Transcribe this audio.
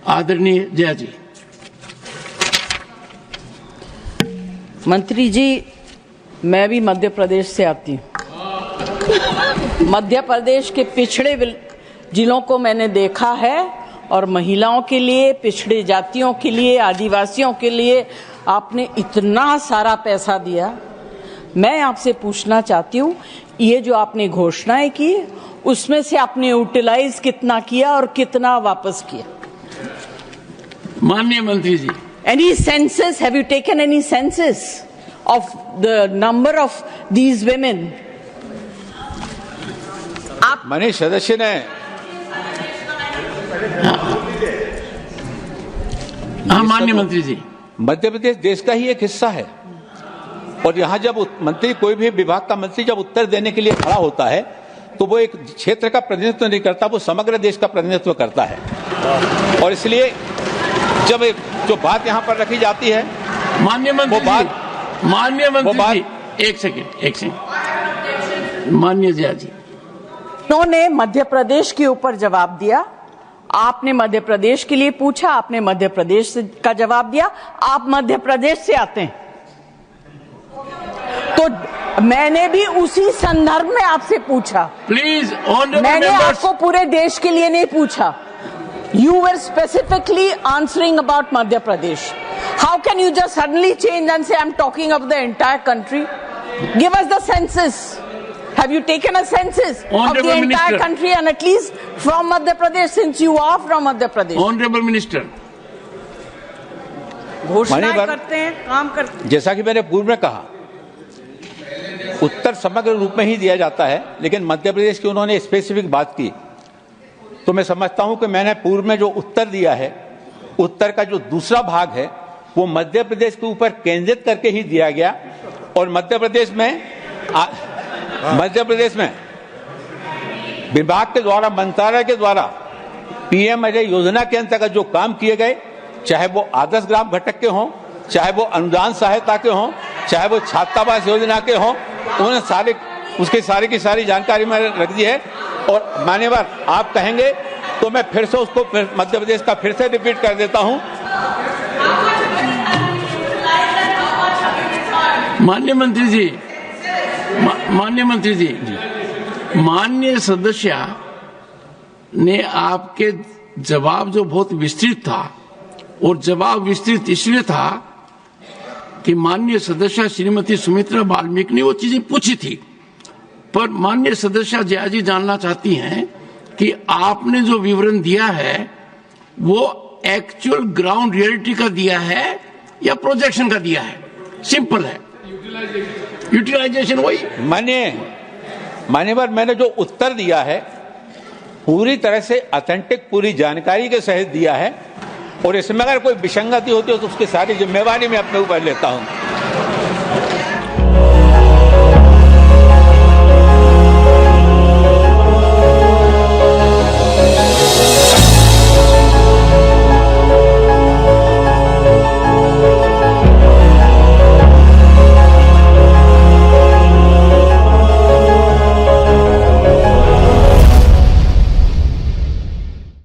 आदरणीय जया जी। मंत्री जी, मैं भी मध्य प्रदेश से आती हूँ। मध्य प्रदेश के पिछड़े जिलों को मैंने देखा है और महिलाओं के लिए, पिछड़े जातियों के लिए, आदिवासियों के लिए आपने इतना सारा पैसा दिया। मैं आपसे पूछना चाहती हूँ, ये जो आपने घोषणाएं की उसमें से आपने यूटिलाइज कितना किया और कितना वापस किया? माननीय मंत्री जी, Any census? Have you taken any census of the number of these women? आप माननीय सदस्य ने हाँ माननीय मंत्री जी, मध्य प्रदेश देश का ही एक हिस्सा है और यहाँ जब मंत्री, कोई भी विभाग का मंत्री जब उत्तर देने के लिए खड़ा होता है तो वो एक क्षेत्र का प्रतिनिधित्व नहीं करता, वो समग्र देश का प्रतिनिधित्व करता है। और इसलिए जब जो बात यहाँ पर रखी जाती है, माननीय मंत्री जी, माननीय मंत्री जी, एक सेकंड, माननीय जया जी, उन्होंने मध्य प्रदेश के ऊपर जवाब दिया। आपने मध्य प्रदेश के लिए पूछा, आपने मध्य प्रदेश का जवाब दिया। आप मध्य प्रदेश से आते हैं तो मैंने भी उसी संदर्भ में आपसे पूछा। प्लीज ऑनरेबल मैंने मेंबर्स, आपको पूरे देश के लिए नहीं पूछा। You were specifically answering about Madhya Pradesh. How can you just suddenly change and say I'm talking of the entire country? Give us the census. Have you taken a census of the entire country and at least from Madhya Pradesh, since you are from Madhya Pradesh? Honourable minister, घोषणाएं करते हैं, काम करते हैं। जैसा कि मैंने पूर्व में कहा, उत्तर समग्र रूप में ही दिया जाता है, लेकिन मध्य प्रदेश की उन्होंने स्पेसिफिक बात की तो मैं समझता हूं कि मैंने पूर्व में जो उत्तर दिया है, उत्तर का जो दूसरा भाग है वो मध्य प्रदेश के ऊपर केंद्रित करके ही दिया गया। और मध्य प्रदेश में विभाग के द्वारा, मंत्रालय के द्वारा पीएम अजय योजना के अंतर्गत जो काम किए गए, चाहे वो आदर्श ग्राम घटक के हों, चाहे वो अनुदान सहायता के हों, चाहे वो छात्रावास योजना के हों, उन्होंने सारे उसके सारी की सारी जानकारी मैंने रख दी है। और मान्यवर आप कहेंगे तो मैं फिर से उसको मध्य प्रदेश का फिर से रिपीट कर देता हूं। माननीय मंत्री जी, माननीय मंत्री जी, माननीय सदस्य ने आपके जवाब जो बहुत विस्तृत था, और जवाब विस्तृत इसलिए था कि माननीय सदस्य श्रीमती सुमित्रा वाल्मीकि ने वो चीजें पूछी थी, पर माननीय सदस्य जया जी जानना चाहती हैं कि आपने जो विवरण दिया है वो एक्चुअल ग्राउंड रियलिटी का दिया है या प्रोजेक्शन का दिया है? सिंपल है, यूटिलाइजेशन वही। मान्यवर मैंने जो उत्तर दिया है पूरी तरह से ऑथेंटिक, पूरी जानकारी के सहित दिया है और इसमें अगर कोई विसंगति होती है तो उसकी सारी जिम्मेवारी मैं अपने ऊपर लेता हूं।